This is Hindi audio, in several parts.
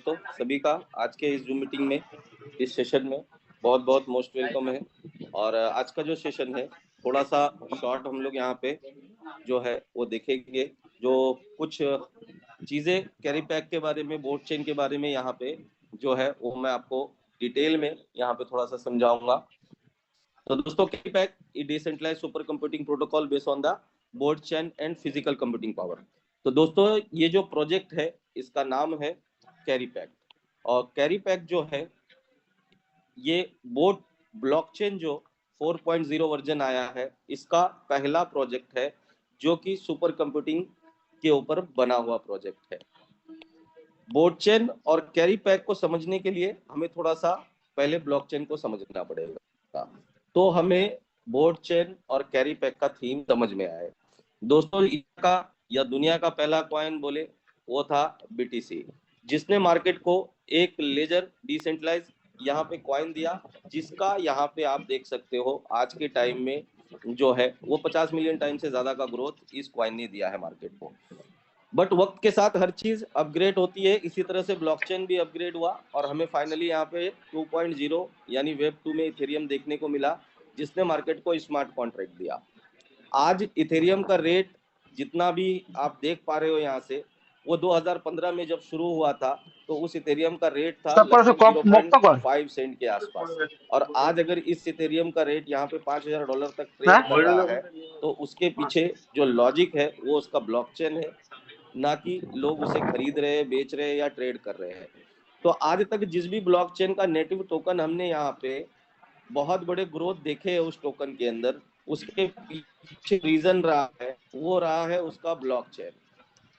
दोस्तों सभी का आज के इस जूम मीटिंग में, इस सेशन में बहुत बहुत मोस्ट वेलकम है। और आज का जो सेशन है थोड़ा सा शॉर्ट हम लोग यहाँ पे जो है वो देखेंगे, जो कुछ चीजें कैरी पैक के बारे में, बोर्ड चेन के बारे में यहाँ पे जो है वो मैं आपको डिटेल में यहाँ पे थोड़ा सा समझाऊंगा। तो दोस्तों कैरी पैक ये decentralized super computing protocol based on the board chain and physical computing power. तो दोस्तों ये जो प्रोजेक्ट है इसका नाम है कैरी पैक। और कैरी पैक जो है ये बोर्ड ब्लॉकचेन जो 4.0 वर्जन आया है इसका पहला प्रोजेक्ट है जो कि सुपर कंप्यूटिंग के ऊपर बना हुआ प्रोजेक्ट है। बोर्ड चेन और कैरी पैक को समझने के लिए हमें थोड़ा सा पहले ब्लॉकचेन को समझना पड़ेगा, तो हमें बोर्ड चेन और कैरी पैक का थीम समझ में आए। दोस्तों इसका या दुनिया का पहला कॉइन बोले वो था बीटीसी, जिसने मार्केट को एक लेजर डिसेंट्रलाइज यहाँ पे कॉइन दिया, जिसका यहाँ पे आप देख सकते हो आज के टाइम में जो है वो 50 मिलियन टाइम से ज्यादा का ग्रोथ इस कॉइन ने दिया है मार्केट को। बट वक्त के साथ हर चीज अपग्रेड होती है, इसी तरह से ब्लॉकचेन भी अपग्रेड हुआ और हमें फाइनली यहाँ पे 2.0 यानी वेब 2 में इथेरियम देखने को मिला, जिसने मार्केट को स्मार्ट कॉन्ट्रैक्ट दिया। आज इथेरियम का रेट जितना भी आप देख पा रहे हो यहाँ से, वो 2015 में जब शुरू हुआ था तो उस इथेरियम का रेट था लगभग 0.5 सेंट के आसपास। और आज अगर इस इथेरियम का रेट यहाँ पे $5,000 तक ट्रेड कर रहा है तो उसके पीछे जो लॉजिक है वो उसका ब्लॉकचेन है, ना कि लोग उसे खरीद रहे हैं, बेच रहे हैं या ट्रेड कर रहे हैं। तो आज तक जिस भी ब्लॉकचेन का नेटिव टोकन हमने यहाँ पे बहुत बड़े ग्रोथ देखे हैं उस टोकन के अंदर, उसके पीछे रीजन रहा है वो रहा है उसका ब्लॉकचेन।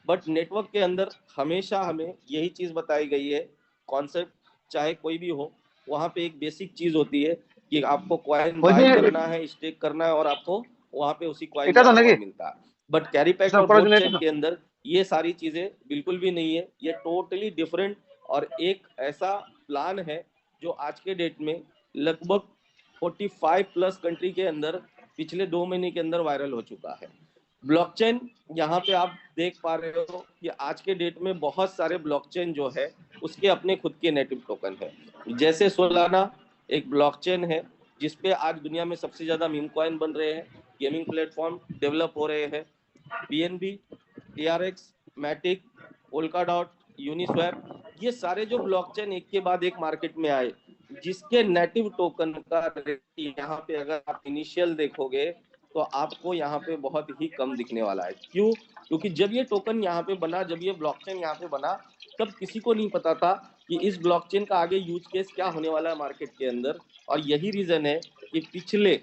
बट नेटवर्क के अंदर हमेशा हमें यही चीज बताई गई है, कॉन्सेप्ट चाहे कोई भी हो, वहां पे एक बेसिक चीज होती है कि आपको कॉइन बाय करना है, स्टेक करना है और आपको वहां पे उसी कॉइन का पावर मिलता है। बट कैरी पैक और बोर्ड चेन के अंदर ये सारी चीजें बिल्कुल भी नहीं है, ये टोटली डिफरेंट और एक ऐसा प्लान है जो आज के डेट में लगभग 45 प्लस कंट्री के अंदर पिछले 2 महीने के अंदर वायरल हो चुका है। ब्लॉकचेन यहाँ पे आप देख पा रहे हो कि आज के डेट में बहुत सारे ब्लॉकचेन जो है उसके अपने खुद के नेटिव टोकन है। जैसे सोलाना एक ब्लॉकचेन है जिसपे आज दुनिया में सबसे ज्यादा मीम कॉइन बन रहे हैं, गेमिंग प्लेटफॉर्म डेवलप हो रहे हैं। BNB, TRX, Matic, Polkadot, Uniswap, ये सारे जो ब्लॉकचेन एक के बाद एक मार्केट में आए, जिसके नेटिव टोकन का रेट यहाँ पे अगर आप इनिशियल देखोगे तो आपको यहाँ पे बहुत ही कम दिखने वाला है। क्यों? क्योंकि जब ये टोकन यहाँ पे बना, जब ये ब्लॉकचेन यहाँ पे बना, तब किसी को नहीं पता था कि इस ब्लॉकचेन का आगे यूज केस क्या होने वाला है मार्केट के अंदर। और यही रीजन है कि पिछले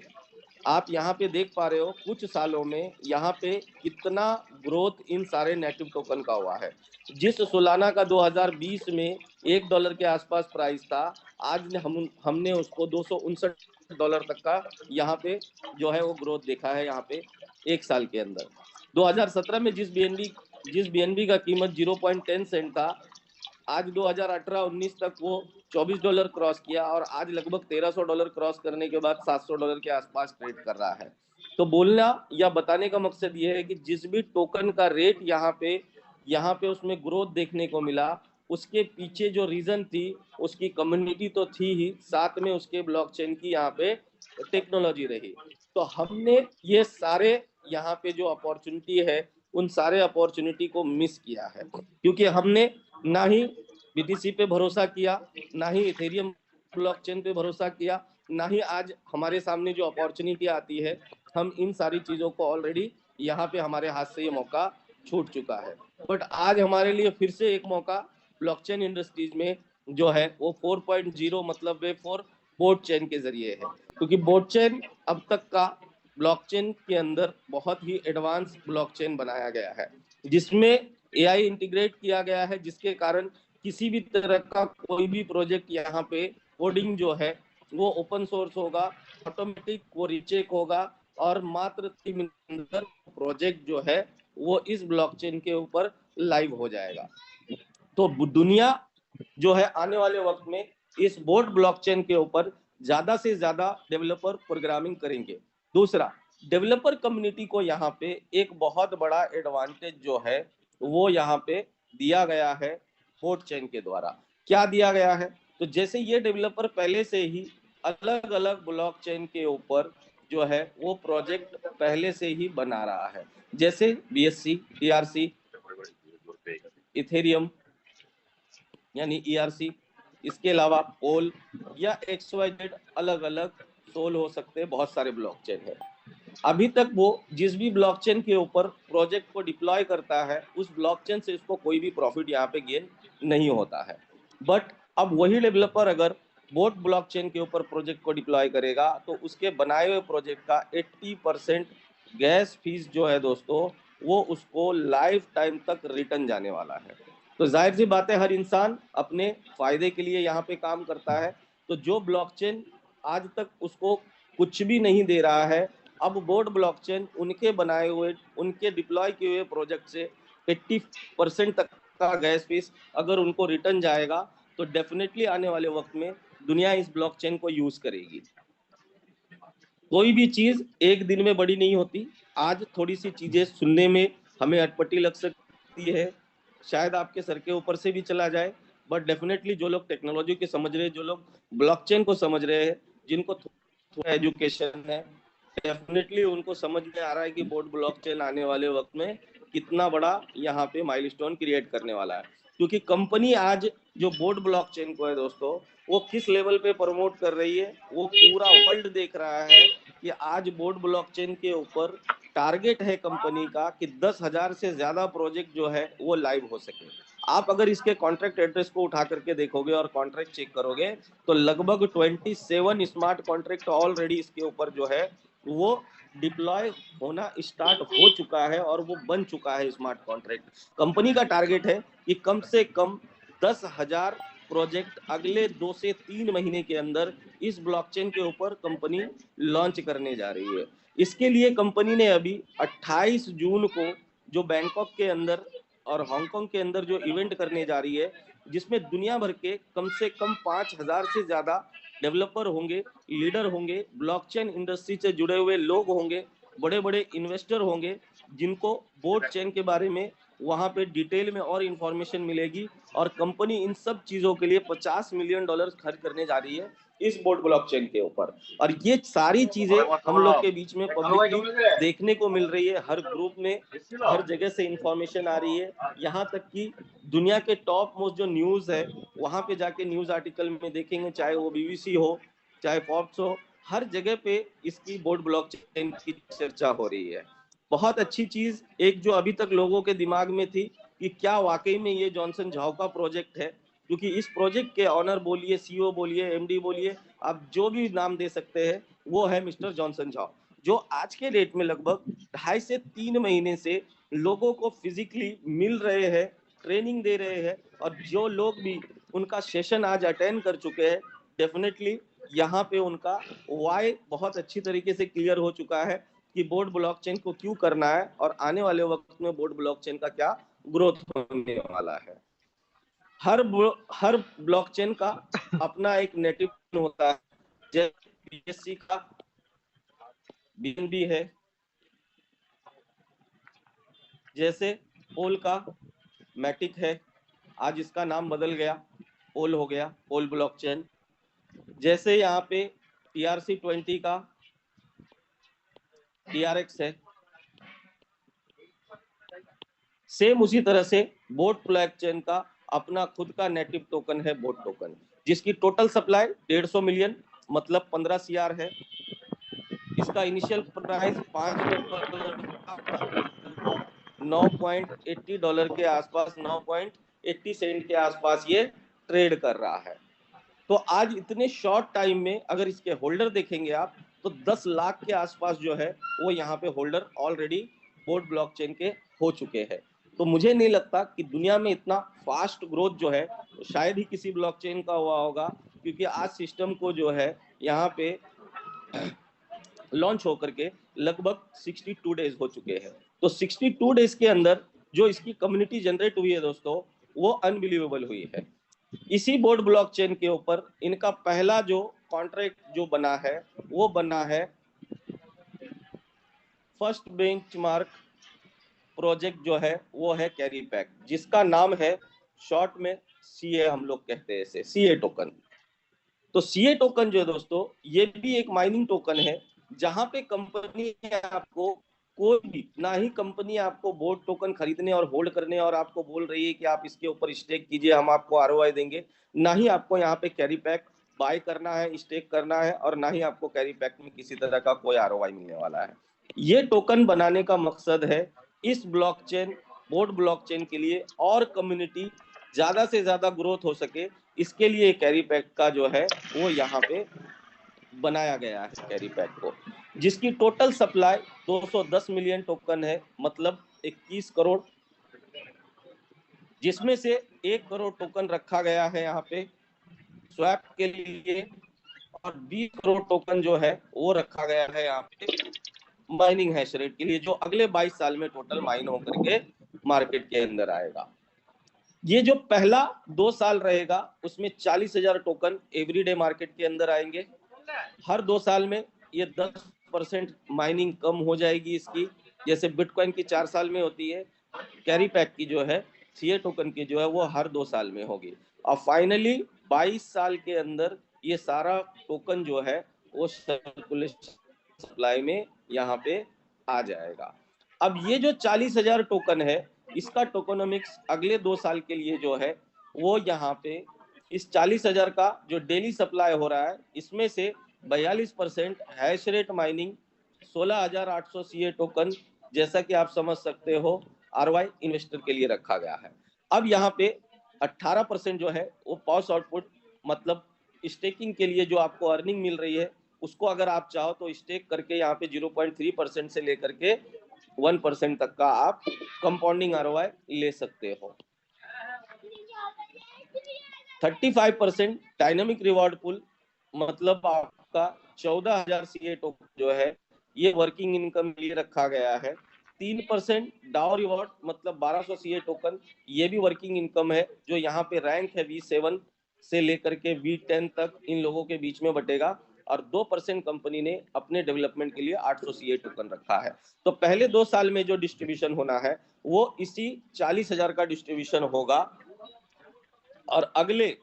आप यहाँ पे देख पा रहे हो कुछ सालों में यहाँ पे कितना ग्रोथ इन सारे नेटिव टोकन का हुआ है। जिस सोलाना का 2020 में $1 के आसपास प्राइस था, आज हमने उसको $259 तक का यहाँ पे जो है वो ग्रोथ देखा है यहाँ पे एक साल के अंदर। 2017 में जिस बीएनबी का कीमत 0.10 सेंट था, आज 2018-19 तक वो $24 क्रॉस किया और आज लगभग $1,300 क्रॉस करने के बाद $700 के आसपास ट्रेड कर रहा है। तो बोलना या बताने का मकसद ये है कि जिस भी टोकन का रेट यहाँ पे उसमें ग्रोथ देखने को मिला, उसके पीछे जो रीजन थी उसकी कम्युनिटी तो थी ही, साथ में उसके ब्लॉकचेन की यहाँ पे टेक्नोलॉजी रही। तो हमने ये सारे यहाँ पे जो अपॉर्चुनिटी है उन सारे अपॉर्चुनिटी को मिस किया है, क्योंकि हमने ना ही बीटीसी पे भरोसा किया, ना ही इथेरियम ब्लॉकचेन पे भरोसा किया, ना ही आज हमारे सामने जो अपॉर्चुनिटी आती है हम इन सारी चीजों को ऑलरेडी यहाँ पे हमारे हाथ से ये मौका छूट चुका है। बट आज हमारे लिए फिर से एक मौका ब्लॉकचेन इंडस्ट्रीज में जो है वो 4.0 मतलब वेब 4 बोर्ड चेन के जरिए है, क्योंकि बोर्ड चेन अब तक का ब्लॉकचेन के अंदर बहुत ही एडवांस ब्लॉकचेन बनाया गया है, जिसमें एआई इंटीग्रेट किया गया है, जिसके कारण किसी भी तरह का कोई भी प्रोजेक्ट यहाँ पे कोडिंग जो है वो ओपन सोर्स होगा, ऑटोमेटिक वो रीचेक होगा और मात्र 3 मिनट अंदर प्रोजेक्ट जो है वो इस ब्लॉकचेन के ऊपर लाइव हो जाएगा। तो दुनिया जो है आने वाले वक्त में इस बोर्ड ब्लॉकचेन के ऊपर ज्यादा से ज्यादा डेवलपर प्रोग्रामिंग करेंगे। दूसरा, डेवलपर कम्युनिटी को यहाँ पे एक बहुत बड़ा एडवांटेज जो है वो यहाँ पे दिया गया है बोर्ड चेन के द्वारा। क्या दिया गया है, तो जैसे ये डेवलपर पहले से ही अलग अलग ब्लॉकचेन के ऊपर जो है वो प्रोजेक्ट पहले से ही बना रहा है, जैसे BSC, ERC, इथेरियम यानी ERC, इसके अलावा पोल या XYZ अलग अलग सोल हो सकते हैं, बहुत सारे ब्लॉकचेन है। अभी तक वो जिस भी ब्लॉकचेन के ऊपर प्रोजेक्ट को डिप्लॉय करता है उस ब्लॉकचेन से उसको कोई भी प्रॉफिट यहाँ पे गेन नहीं होता है। बट अब वही डेवलपर अगर बोट ब्लॉकचेन के ऊपर प्रोजेक्ट को डिप्लॉय करेगा तो उसके बनाए हुए प्रोजेक्ट का 80% गैस फीस जो है दोस्तों वो उसको लाइफ टाइम तक रिटर्न जाने वाला है। तो जाहिर सी बात है हर इंसान अपने फायदे के लिए यहाँ पे काम करता है। तो जो ब्लॉकचेन आज तक उसको कुछ भी नहीं दे रहा है, अब बोट ब्लॉकचेन उनके बनाए हुए उनके डिप्लॉय किए हुए प्रोजेक्ट से 80% तक का गैस फीस अगर उनको रिटर्न जाएगा तो डेफिनेटली आने वाले वक्त में दुनिया इस ब्लॉकचेन को यूज करेगी। कोई भी चीज एक दिन में बड़ी नहीं होती। आज थोड़ी सी चीजें सुनने में हमें अटपटी लग सकती है, शायद आपके सर के ऊपर से भी चला जाए, बट डेफिनेटली जो लोग टेक्नोलॉजी के समझ रहे हैं, जो लोग ब्लॉकचेन को समझ रहे हैं, जिनको थोड़ा एजुकेशन है, डेफिनेटली उनको समझ में आ रहा है कि बोट ब्लॉकचेन आने वाले वक्त में कितना बड़ा यहाँ पे माइलस्टोन क्रिएट करने वाला है। क्योंकि कंपनी आज जो बोट ब्लॉकचेन को है दोस्तों वो किस लेवल पे प्रमोट कर रही है, वो पूरा वर्ल्ड देख रहा है कि आज बोट ब्लॉकचेन के ऊपर टारगेट है कंपनी का कि 10,000 से ज्यादा प्रोजेक्ट जो है वो लाइव हो सके। आप अगर इसके कॉन्ट्रैक्ट एड्रेस को उठा करके देखोगे और कॉन्ट्रैक्ट चेक करोगे तो लगभग 27 स्मार्ट कॉन्ट्रैक्ट ऑलरेडी इसके ऊपर जो है वो डिप्लॉय होना स्टार्ट हो चुका है और वो बन चुका है स्मार्ट कॉन्ट्रैक्ट। कंपनी का टारगेट है कि कम से कम 10,000 प्रोजेक्ट अगले 2 से 3 महीने के अंदर इस ब्लॉकचेन के ऊपर कंपनी लॉन्च करने जा रही है। इसके लिए कंपनी ने अभी 28 जून को जो बैंकॉक के अंदर और हांगकांग के अंदर जो इवेंट करने जा रही है, जिसमें दुनिया भर के कम से कम 5,000 से ज्यादा डेवलपर होंगे, लीडर होंगे, ब्लॉकचेन इंडस्ट्री से जुड़े हुए लोग होंगे, बड़े बड़े इन्वेस्टर होंगे, जिनको बोट चेन के बारे में वहां पे डिटेल में और इंफॉर्मेशन मिलेगी। और कंपनी इन सब चीजों के लिए $50 मिलियन खर्च करने जा रही है इस बोट ब्लॉकचेन के ऊपर। और ये सारी चीजें हम लोग के बीच में पब्लिकली देखने को मिल रही है, हर ग्रुप में हर जगह से इंफॉर्मेशन आ रही है। यहाँ तक कि दुनिया के टॉप मोस्ट जो न्यूज है वहां पे जाके न्यूज आर्टिकल में देखेंगे, चाहे वो BBC हो चाहे फॉर्ब्स हो, हर जगह पे इसकी बोट ब्लॉकचेन की चर्चा हो रही है। बहुत अच्छी चीज एक जो अभी तक लोगों के दिमाग में थी कि क्या वाकई में ये जॉनसन झाओ का प्रोजेक्ट है, क्योंकि इस प्रोजेक्ट के ऑनर बोलिए, CEO बोलिए, MD बोलिए, आप जो भी नाम दे सकते हैं, वो है मिस्टर जॉनसन झाओ, जो आज के डेट में लगभग 2.5 से 3 महीने से लोगों को फिजिकली मिल रहे हैं, ट्रेनिंग दे रहे हैं। और जो लोग भी उनका सेशन आज अटेंड कर चुके हैं, डेफिनेटली यहाँ पे उनका वाई बहुत अच्छी तरीके से क्लियर हो चुका है कि बोट ब्लॉकचेन को क्यों करना है और आने वाले वक्त में बोट ब्लॉकचेन का क्या ग्रोथ होने वाला है। हर ब्लॉकचेन का अपना एक नेटिव होता है, जैसे BSC का BNB है, जैसे पोल का मैटिक है, आज इसका नाम बदल गया, पोल हो गया, पोल ब्लॉकचेन। जैसे यहाँ पे TRC20 का TRX है, सेम उसी तरह से बोट ब्लॉकचेन का अपना खुद का नेटिव टोकन है, बोट टोकन, जिसकी टोटल सप्लाई 150 मिलियन मतलब 15 CR है। इसका इनिशियल प्राइस $5 $9.80 के आसपास, 9.80 सेंट के आसपास ये ट्रेड कर रहा है। तो आज इतने शॉर्ट टाइम में अगर इसके होल्डर देखेंगे आप तो 10 लाख के आसपास जो है वो यहाँ पे होल्डर ऑलरेडी बोट ब्लॉकचेन के हो चुके हैं। तो मुझे नहीं लगता कि दुनिया में इतना फास्ट ग्रोथ जो है शायद ही किसी ब्लॉकचेन का हुआ होगा, क्योंकि आज सिस्टम को जो है यहाँ पे लॉन्च होकर के लगभग 62 डेज हो चुके हैं। तो 62 डेज के अंदर जो इसकी कम्युनिटी जनरेट हुई है दोस्तों वो अनबिलीवेबल हुई है। इसी बोट ब्लॉकचेन के ऊपर इनका पहला जो कॉन्ट्रैक्ट जो बना है वो बना है फर्स्ट बेंचमार्क प्रोजेक्ट जो है वो है कैरी पैक, जिसका नाम है शॉर्ट में सीए हम लोग कहते हैं इसे, सीए टोकन। तो सीए टोकन जो है दोस्तों, ये भी एक माइनिंग टोकन है, जहां पे कंपनी आपको कोई भी, ना ही कंपनी आपको बोर्ड टोकन खरीदने और होल्ड करने और आपको बोल रही है कि आप इसके ऊपर स्टेक कीजिए, हम आपको आरओआई देंगे, ना ही आपको यहाँ पे कैरी पैक बाय करना है, स्टेक करना है, और ना ही आपको कैरी पैक में किसी तरह का कोई आरओआई मिलने वाला है। ये टोकन बनाने का मकसद है इस ब्लॉकचेन, बोर्ड ब्लॉकचेन के लिए और कम्युनिटी ज्यादा से ज्यादा ग्रोथ हो सके, इसके लिए कैरी पैक का जो है वो यहाँ पे बनाया गया है, कैरी पैक को, जिसकी टोटल सप्लाई 210 मिलियन टोकन है, मतलब 21 करोड़, जिसमें से 1 करोड़ टोकन रखा गया है यहाँ पे स्वैप के लिए, और 20 करोड़ टोकन जो है वो रखा गया है यहाँ पे माइनिंग हैश रेट के लिए, जो अगले 22 साल में टोटल माइन होकर के मार्केट के अंदर आएगा। ये जो पहला 2 साल रहेगा उसमें 40,000 टोकन एवरीडे मार्केट के अंदर आएंगे। हर 2 साल में ये 10% माइनिंग कम हो जाएगी इसकी, जैसे बिटकॉइन की 4 साल में होती है, कैरी पैक की जो है, सीए टोकन की जो है, वो हर 2 साल में होगी। और फाइनली 22 साल के अंदर ये सारा टोकन जो है वो सर्कुलेशन सप्लाई में यहाँ पे आ जाएगा। अब ये जो 40,000 टोकन है, इसका टोकोनॉमिक्स अगले 2 साल के लिए जो है वो यहाँ पे इस 40,000 का जो डेली सप्लाई हो रहा है, इसमें से 42% hash rate mining 16,800 CA token, जैसा कि आप समझ सकते हो, आरवाई इन्वेस्टर के लिए रखा गया है। अब यहाँ पे 18% जो है वो पॉस आउटपुट, मतलब स्टेकिंग के लिए जो आपको अर्निंग मिल रही है, उसको अगर आप चाहो तो स्टेक करके यहाँ पे 0.3% से लेकर के 1% तक का आप कंपाउंडिंग आरओआई ले सकते हो। 35% डायनामिक रिवॉर्ड पुल, मतलब आपका 14,000 सीए टोकन जो है ये वर्किंग इनकम के लिए रखा गया है। 3% डाउ रिवॉर्ड, मतलब 1200 सीए टोकन, ये भी वर्किंग इनकम है, जो यहाँ पे रैंक है V7 से लेकर के V10 तक इन लोगों के बीच में बटेगा। और 2% कंपनी ने अपने डेवलपमेंट के लिए 800 सीए टोकन रखा है। तो पहले 2 साल में जो डिस्ट्रीब्यूशन होना है वो इसी 40,000 का डिस्ट्रीब्यूशन होगा, और अगले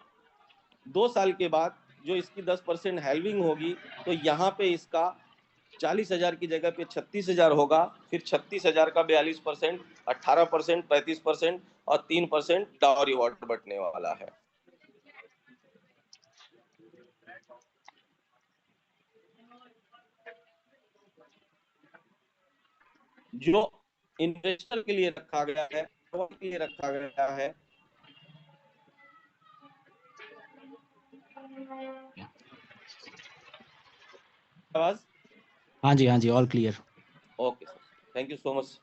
2 साल के बाद जो इसकी 10% हेल्विंग होगी, तो यहाँ पे इसका 40,000 की जगह पे 36,000 होगा, फिर 36,000 का 42%, 18%, 35% और 3% डाउ रिवॉर्ड बटने वाला है। जो इन्वेस्टर के लिए रखा गया है, के लिए रखा गया है, आवाज? हाँ जी, all clear. Okay sir, thank you so much.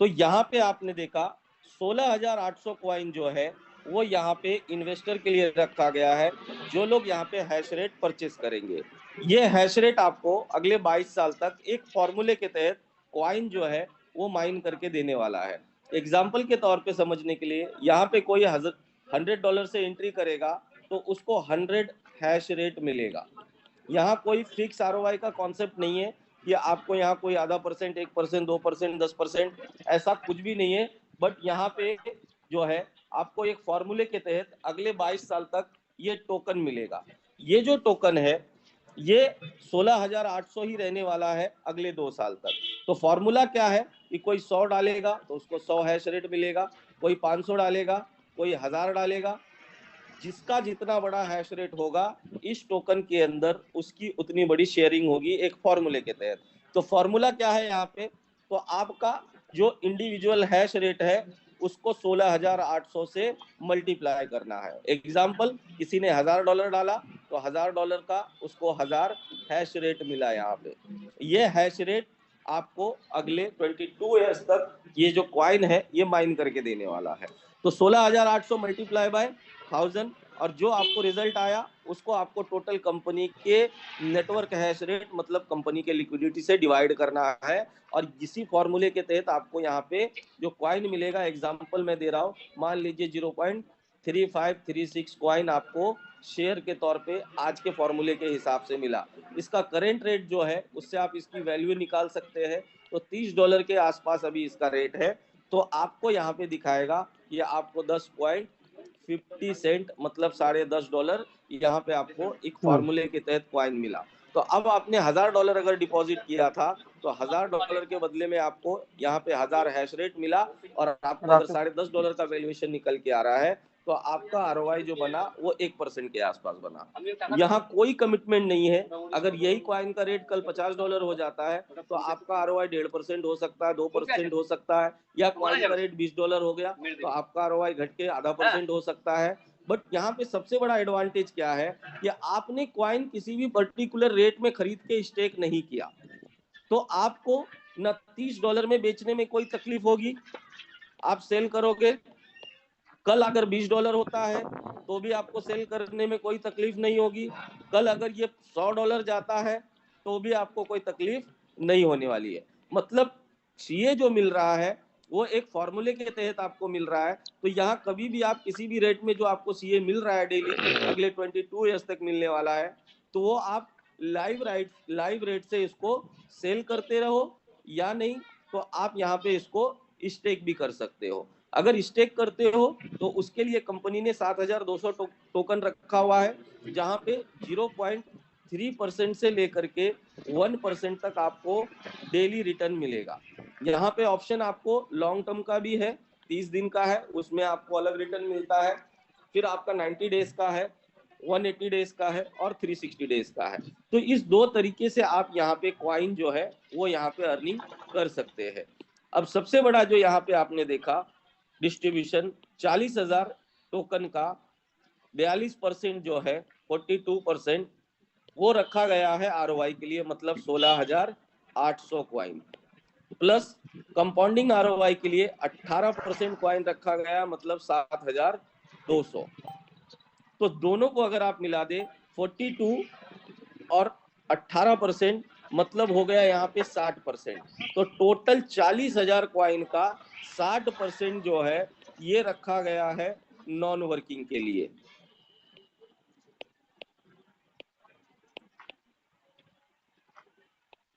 तो यहाँ पे आपने देखा 16,800 कॉइन जो है वो यहाँ पे इन्वेस्टर के लिए रखा गया है, जो लोग यहाँ पे हैश रेट परचेस करेंगे। ये हैश रेट आपको अगले 22 साल तक एक फॉर्मूले के तहत कॉइन जो है वो माइन करके देने वाला है। एग्जाम्पल के तौर पे समझने के लिए, यहाँ पे कोई $100 से एंट्री करेगा तो उसको 100 हैश रेट मिलेगा। यहाँ कोई फिक्स आरओआई का कॉन्सेप्ट नहीं है कि आपको यहाँ कोई आधा %, 1%, 2%, 10%, ऐसा कुछ भी नहीं है। बट यहाँ पे जो है आपको एक फॉर्मूले के तहत अगले 22 साल तक ये टोकन मिलेगा। ये जो टोकन है ये 16,800 ही रहने वाला है अगले 2 साल तक। तो फॉर्मूला क्या है कि कोई 100 डालेगा तो उसको 100 हैश रेट मिलेगा, कोई 500 डालेगा, कोई 1000 डालेगा, जिसका जितना बड़ा हैश रेट होगा इस टोकन के अंदर उसकी उतनी बड़ी शेयरिंग होगी एक फॉर्मूले के तहत। तो फॉर्मूला क्या है यहाँ पे, तो आपका जो इंडिविजुअल हैश रेट है उसको 16,800 से मल्टीप्लाई करना है। एग्जाम्पल, किसी ने $1,000 डाला तो $1,000 का उसको 1000 हैश रेट मिला। यहाँ पे ये हैश रेट आपको अगले 22 ईयर्स तक ये जो कॉइन है ये माइन करके देने वाला है। तो 16,800 मल्टीप्लाई बाय 1000, और जो आपको रिजल्ट आया उसको आपको टोटल कंपनी के नेटवर्क हैश रेट, मतलब कंपनी के लिक्विडिटी से डिवाइड करना है। और इसी फॉर्मूले के तहत आपको यहाँ पे जो कॉइन मिलेगा, एग्जांपल मैं दे रहा हूँ, मान लीजिए 0.3536 कॉइन आपको शेयर के तौर पे आज के फॉर्मूले के हिसाब से मिला। इसका करेंट रेट जो है उससे आप इसकी वैल्यू निकाल सकते हैं। तो $30 के आसपास अभी इसका रेट है। तो आपको यहाँ पे दिखाएगा कि आपको 50 सेंट मतलब $10.5 यहाँ पे आपको एक फॉर्मूले के तहत कॉइन मिला। तो अब आपने $1000 अगर डिपॉजिट किया था तो $1000 के बदले में आपको यहाँ पे 1000 हैश रेट मिला, और आपका अगर $10.5 का वैल्यूएशन निकल के आ रहा है तो आपका आरओआई जो बना वो 1% के आसपास बना। यहाँ कोई कमिटमेंट नहीं है। अगर यही कॉइन का रेट कल $50 हो जाता है तो आपका आरओआई 1.5% हो सकता है, 2% हो सकता है, या कॉइन का रेट $20 हो गया तो आपका आरओआई घट के ½ % हो सकता है। बट यहाँ पे सबसे बड़ा एडवांटेज क्या है कि आपने कॉइन किसी भी पर्टिकुलर रेट में खरीद के स्टेक नहीं किया, तो आपको न $30 में बेचने में कोई तकलीफ होगी, आप सेल करोगे। कल अगर $20 होता है तो भी आपको सेल करने में कोई तकलीफ नहीं होगी। कल अगर ये $100 जाता है तो भी आपको कोई तकलीफ नहीं होने वाली है। मतलब सीए जो मिल रहा है वो एक फॉर्मूले के तहत आपको मिल रहा है। तो यहाँ कभी भी आप किसी भी रेट में जो आपको सीए मिल रहा है डेली अगले 22 ईयर्स तक मिलने वाला है, तो वो आप लाइव रेट से इसको सेल करते रहो, या नहीं तो आप यहाँ पे इसको स्टेक भी कर सकते हो। अगर स्टेक करते हो तो उसके लिए कंपनी ने 7200 टोकन रखा हुआ है, जहां पे 0.3% से लेकर के 1% तक आपको डेली रिटर्न मिलेगा। यहाँ पे ऑप्शन आपको लॉन्ग टर्म का भी है, 30 दिन का है, उसमें आपको अलग रिटर्न मिलता है। फिर आपका 90 डेज का है, 180 डेज का है और 360 डेज का है। तो इस दो तरीके से आप यहाँ पे कॉइन जो है वो यहाँ पे अर्निंग कर सकते हैं। अब सबसे बड़ा जो यहाँ पे आपने देखा डिस्ट्रीब्यूशन 40,000 टोकन का 42% जो है 42% वो रखा गया है आरओआई के लिए, मतलब 16,800 कॉइन, प्लस कंपाउंडिंग आरओआई के लिए 18% कॉइन रखा गया, मतलब 7,200। तो दोनों को अगर आप मिला दे 42 और 18% मतलब हो गया यहाँ पे 60%। तो टोटल 40,000 कॉइन का 60% जो है ये रखा गया है नॉन वर्किंग के लिए।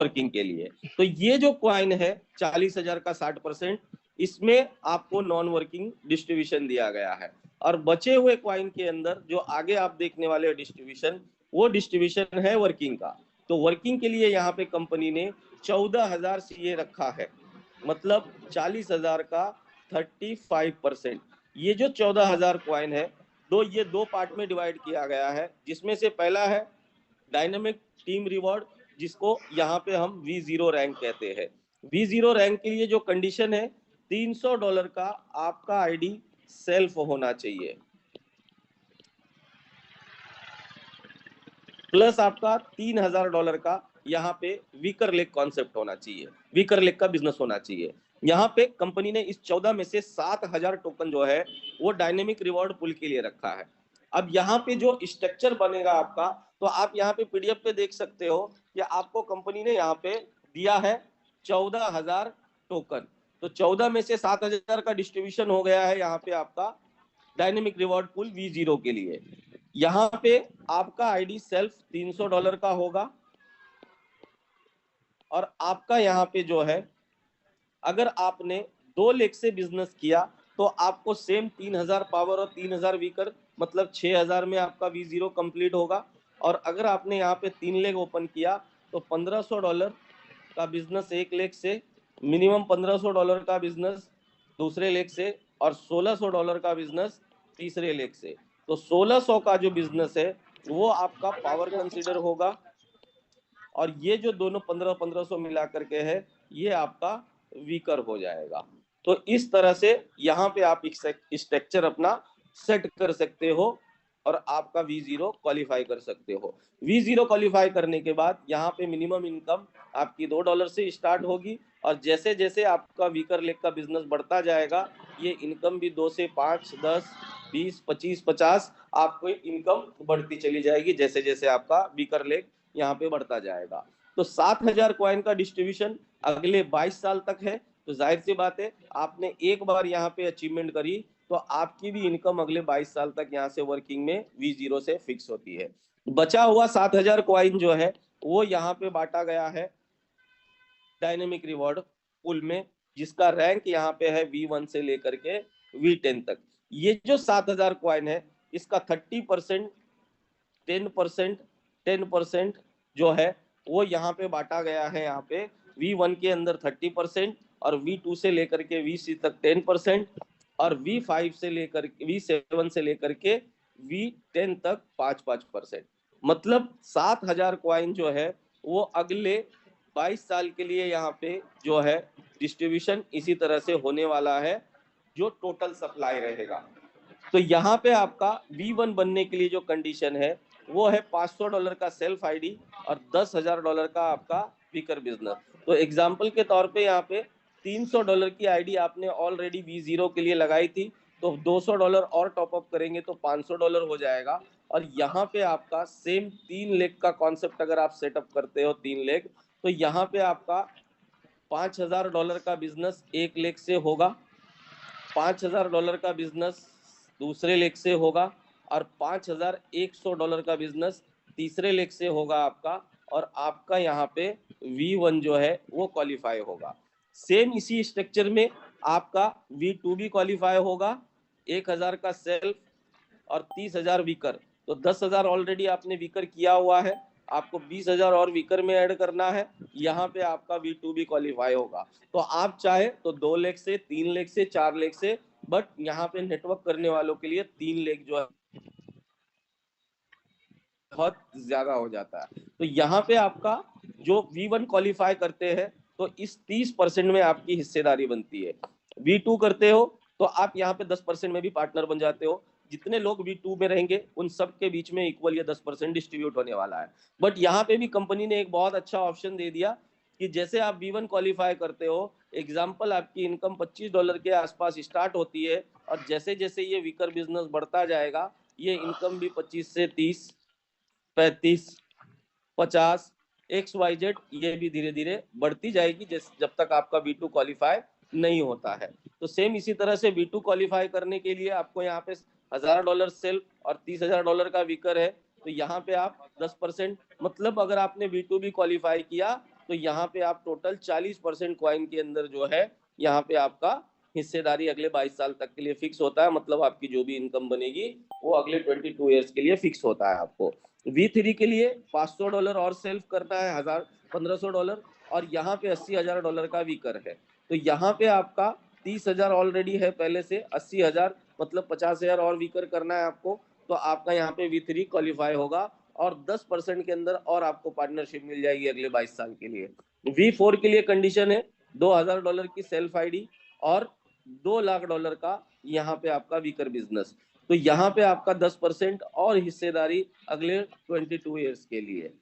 वर्किंग के लिए तो ये जो कॉइन है 40,000 का 60%, इसमें आपको नॉन वर्किंग डिस्ट्रीब्यूशन दिया गया है। और बचे हुए कॉइन के अंदर जो आगे आप देखने वाले डिस्ट्रीब्यूशन, वो डिस्ट्रीब्यूशन है वर्किंग का। तो वर्किंग के लिए यहाँ पे कंपनी ने 14,000 सीए रखा है, मतलब 40,000 का 35%। ये जो 14,000 कॉइन है ये दो पार्ट में डिवाइड किया गया है, जिसमें से पहला है डायनेमिक टीम रिवॉर्ड, जिसको यहाँ पे हम V0 रैंक कहते हैं। V0 रैंक के लिए जो कंडीशन है $300 का आपका आईडी सेल्फ होना चाहिए, प्लस आपका $3,000 का यहाँ पे वीकर लेग कॉन्सेप्ट होना चाहिए, वीकर लेग का बिजनेस होना चाहिए। यहाँ पे कंपनी ने इस 14 में से 7,000 टोकन जो है वो डायनेमिक रिवॉर्ड पुल के लिए रखा है। अब यहाँ पे जो स्ट्रक्चर बनेगा आपका, तो आप यहाँ पे पीडीएफ पे देख सकते हो कि आपको कंपनी ने यहाँ पे दिया है 14,000 टोकन। तो 14 में से 7,000 का डिस्ट्रीब्यूशन हो गया है यहाँ पे आपका डायनेमिक रिवॉर्ड पुल V0 के लिए। यहाँ पे आपका आईडी सेल्फ $300 का होगा, और आपका यहाँ पे जो है अगर आपने 2 लेग से बिजनेस किया तो आपको सेम 3,000 पावर और 3,000 वीकर, मतलब 6,000 में आपका V0 कंप्लीट होगा। और अगर आपने यहाँ पे 3 लेग ओपन किया तो $1,500 का बिजनेस एक लेग से, मिनिमम $1,500 का बिजनेस दूसरे लेग से, और $1,600 का बिजनेस तीसरे लेग से। तो 1,600 का जो बिजनेस है वो आपका पावर कंसीडर होगा, और ये जो दोनों 1500 मिला करके है ये आपका वीकर हो जाएगा। तो इस तरह से यहाँ पे आप स्ट्रक्चर अपना सेट कर सकते हो और आपका V0 क्वालिफाई कर सकते हो। V0 क्वालिफाई करने के बाद यहाँ पे मिनिमम इनकम आपकी $2 से स्टार्ट होगी, और जैसे जैसे आपका वीकर लेग का बिजनेस बढ़ता जाएगा ये इनकम भी 2 से 5, 10, 20, 25, 50 आपको इनकम बढ़ती चली जाएगी जैसे जैसे आपका वीकर लेग यहाँ पे बढ़ता जाएगा। तो 7,000 कॉइन का डिस्ट्रीब्यूशन अगले 22 साल तक है। तो जाहिर सी बात है आपने एक बार यहाँ पे अचीवमेंट करी तो आपकी भी इनकम अगले 22 साल तक यहाँ से वर्किंग में V0 से फिक्स होती है। बचा हुआ 7,000 कॉइन जो है वो यहाँ पे बांटा गया है डायनेमिक रिवॉर्ड पुल में, जिसका रैंक यहाँ पे है V1 से लेकर के V10 तक। ये जो 7,000 कॉइन है इसका 30%, 10%, 10% जो है वो यहाँ पे बांटा गया है। यहाँ पे V1 के अंदर 30% और V2 से लेकर के V6 तक 10% और V5 से लेकर V7 से लेकर के V10 तक 5-5%। मतलब 7,000 कॉइन जो है वो अगले 22 साल के लिए यहाँ पे जो है डिस्ट्रीब्यूशन इसी तरह से होने वाला है, जो टोटल सप्लाई रहेगा। तो यहाँ पे आपका V1 बनने के लिए जो कंडीशन है वो है $500 का सेल्फ आईडी और $10,000 का आपका वीकर बिजनेस। तो एग्जाम्पल के तौर पे यहाँ पे $300 की आईडी आपने ऑलरेडी V0 के लिए लगाई थी, तो $200 और टॉपअप करेंगे तो $500 हो जाएगा। और यहाँ पे आपका सेम 3 लेग का कॉन्सेप्ट अगर आप सेटअप करते हो 3 लेग, तो यहाँ पे आपका $5,000 का बिजनेस 1 लेग से होगा, $5,000 का बिजनेस दूसरे लेग से होगा और $5,100 का बिजनेस तीसरे लेग से होगा आपका, और आपका यहाँ पे V1 जो है वो क्वालिफाई होगा। सेम इसी स्ट्रक्चर में आपका V2 भी क्वालिफाई होगा, 1,000 का सेल्फ और 30,000 वीकर। तो 10,000 ऑलरेडी आपने वीकर किया हुआ है, आपको 20,000 और वीकर में ऐड करना है, यहाँ पे आपका V2 भी क्वालिफाई होगा। तो आप चाहे तो 2 लेग से, 3 लेग से, 4 लेग से, बट यहाँ पे नेटवर्क करने वालों के लिए 3 लेग जो है बहुत ज्यादा हो जाता है। तो यहाँ पे आपका जो V1 क्वालिफाई करते हैं तो इस 30% में आपकी हिस्सेदारी बनती है। V2 करते हो तो आप यहाँ पे 10% में भी पार्टनर बन जाते हो। जितने लोग V2 में रहेंगे उन सब के बीच में इक्वल ये 10% डिस्ट्रीब्यूट होने वाला है। बट यहाँ पे भी कंपनी ने एक बहुत अच्छा ऑप्शन दे दिया कि जैसे आप V1 क्वालिफाई करते हो, एग्जाम्पल आपकी इनकम $25 के आसपास स्टार्ट होती है और जैसे जैसे ये वीकर बिजनेस बढ़ता जाएगा ये इनकम भी 25 से 30, 35, 50, XYZ ये भी धीरे धीरे बढ़ती जाएगी जब तक आपका V2 क्वालिफाई नहीं होता है। तो सेम इसी तरह से V2 क्वालिफाई करने के लिए आपको यहाँ पे $1,000 सेल्फ और $30,000 का वीकर है, तो यहाँ पे आप 10%, मतलब अगर आपने V2 भी क्वालिफाई किया तो यहाँ पे आप टोटल 40% कॉइन के अंदर जो है यहाँ पे आपका हिस्सेदारी अगले 22 साल तक के लिए फिक्स होता है। मतलब आपकी जो भी इनकम बनेगी वो अगले 22 ईयर्स के लिए फिक्स होता है। आपको V3 के लिए $500 और सेल्फ करना है, $1,500, और यहाँ पे $80,000 का वीकर है। तो यहाँ पे आपका 30,000 ऑलरेडी है पहले से, 80,000 मतलब 50,000 और वीकर करना है आपको, तो आपका यहाँ पे V3 क्वालिफाई होगा और 10% के अंदर और आपको पार्टनरशिप मिल जाएगी अगले 22 साल के लिए। V4 के लिए कंडीशन है $2,000 की सेल्फ आईडी और $2,00,000 का यहाँ पे आपका वीकर बिजनेस। तो यहाँ पे आपका 10% और हिस्सेदारी अगले 22 ईयर्स के लिए।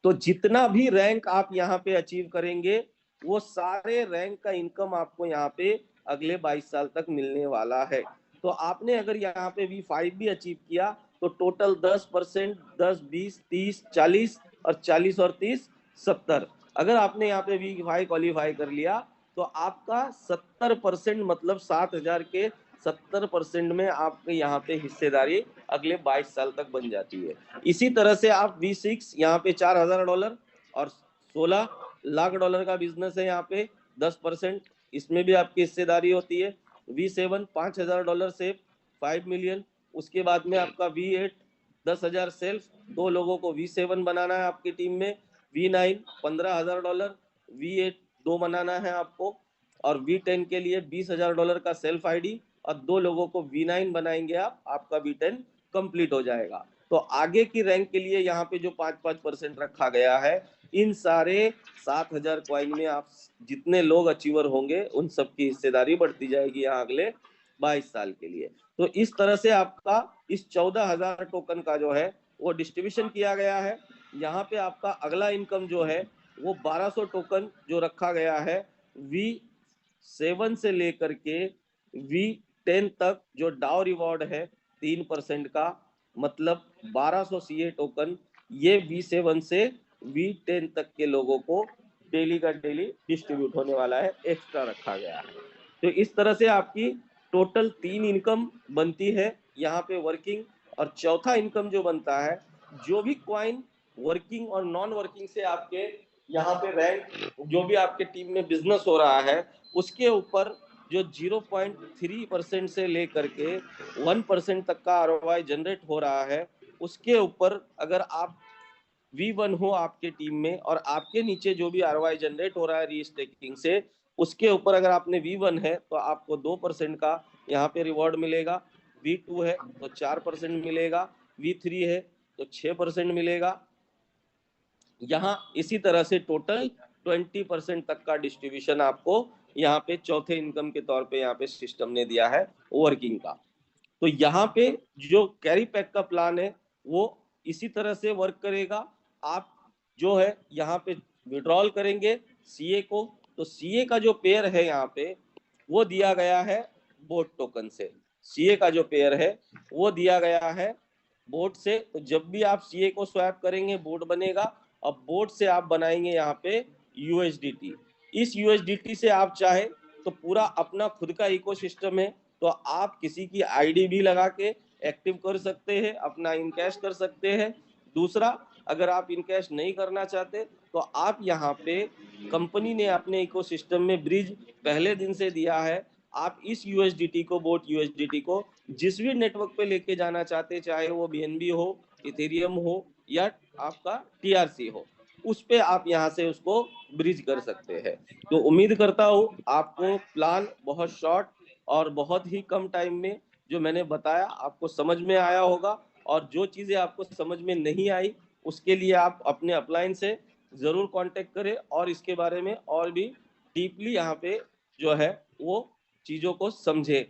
तो जितना भी रैंक आप यहाँ पे अचीव करेंगे वो सारे रैंक का इनकम आपको यहाँ पे अगले 22 साल तक मिलने वाला है। तो आपने अगर यहाँ पे V5 भी अचीव किया तो टोटल 10%, 10, 20, 30, 40 और 40 और 30, 70। अगर आपने यहाँ पे V5 क्वालिफाई कर लिया तो आपका 70%, मतलब 7,000 के 70% में आपके यहाँ पे हिस्सेदारी अगले 22 साल तक बन जाती है। इसी तरह से आप V6 यहाँ पे $4,000 और $16,00,000 का बिजनेस है, यहाँ पे 10%, इसमें भी आपकी हिस्सेदारी होती है। V7 $5,000 से 5 मिलियन, उसके बाद में आपका V8 10,000 सेल्फ, 2 लोगों को V7 बनाना है आपकी टीम में। V9 $15,000, V8 2 बनाना है आपको, और V10 के लिए $20,000 का सेल्फ आईडी और 2 लोगों को V9 बनाएंगे आप, आपका V10 कंप्लीट हो जाएगा। तो आगे की रैंक के लिए यहाँ पे जो 5-5% रखा गया है, इन सारे 7,000 कॉइन में आप जितने लोग अचीवर होंगे उन सबकी हिस्सेदारी बढ़ती जाएगी यहाँ अगले 22 साल के लिए। तो इस तरह से आपका इस 14,000 टोकन का जो है वो डिस्ट्रीब्यूशन किया गया है। यहाँ पे आपका अगला इनकम जो है वो 1200 टोकन जो रखा गया है V7 से लेकर के V10 तक, जो डाउ रिवॉर्ड है 3% का, मतलब 1200 CA टोकन ये V7 से V10 तक के लोगों को डेली का डेली डिस्ट्रीब्यूट होने वाला है, एक्स्ट्रा रखा गया है। तो इस तरह से आपकी टोटल 3 इनकम बनती है यहाँ पे वर्किंग, और चौथा इनकम जो बनता है, जो भी कॉइन वर्किंग और नॉन वर्किंग से आपके यहाँ पे रैंक, जो भी आपके टीम में बिजनेस हो रहा है उसके ऊपर जो 0.3% से लेकर के 1% तक का ROI जनरेट हो रहा है, उसके ऊपर अगर आप V1 हो आपके टीम में और आपके नीचे जो भी ROI जनरेट हो रहा है रीस्टेकिंग से, उसके ऊपर अगर आपने V1 है तो आपको 2% का यहाँ पे रिवॉर्ड मिलेगा, V2 है तो 4% मिलेगा, V3 है तो 6% मिलेगा। यहाँ इसी तरह से टोटल 20% तक का डिस्ट्रीब्यूशन आपको यहाँ पे चौथे इनकम के तौर पे यहाँ पे सिस्टम ने दिया है वर्किंग का। तो यहाँ पे जो कैरी पैक का प्लान है वो इसी तरह से वर्क करेगा। आप जो है यहाँ पे विड्रॉल करेंगे सीए को, तो सीए का जो पेयर है यहाँ पे वो दिया गया है बोट टोकन से। सीए का जो पेयर है वो दिया गया है बोट से। तो जब भी आप सीए को स्वैप करेंगे बोट बनेगा, अब बोट से आप बनाएंगे यहाँ पे यूएसडीटी। इस यूएसडीटी से आप चाहे तो पूरा अपना खुद का इकोसिस्टम है, तो आप किसी की आईडी भी लगा के एक्टिव कर सकते हैं, अपना इनकैश कर सकते हैं। दूसरा, अगर आप इनकैश नहीं करना चाहते तो आप यहाँ पे कंपनी ने अपने इकोसिस्टम में ब्रिज पहले दिन से दिया है। आप इस यूएसडीटी को, बोट यूएसडीटी को जिस भी नेटवर्क पे लेके जाना चाहते, चाहे वो बीएनबी हो, इथेरियम हो या आपका टीआरसी हो, उस पे आप यहाँ से उसको ब्रिज कर सकते हैं। तो उम्मीद करता हूँ आपको प्लान बहुत शॉर्ट और बहुत ही कम टाइम में जो मैंने बताया आपको समझ में आया होगा। और जो चीजें आपको समझ में नहीं आई उसके लिए आप अपने अपलाइन से जरूर कांटेक्ट करें और इसके बारे में और भी डीपली यहाँ पे जो है वो चीजों को समझे।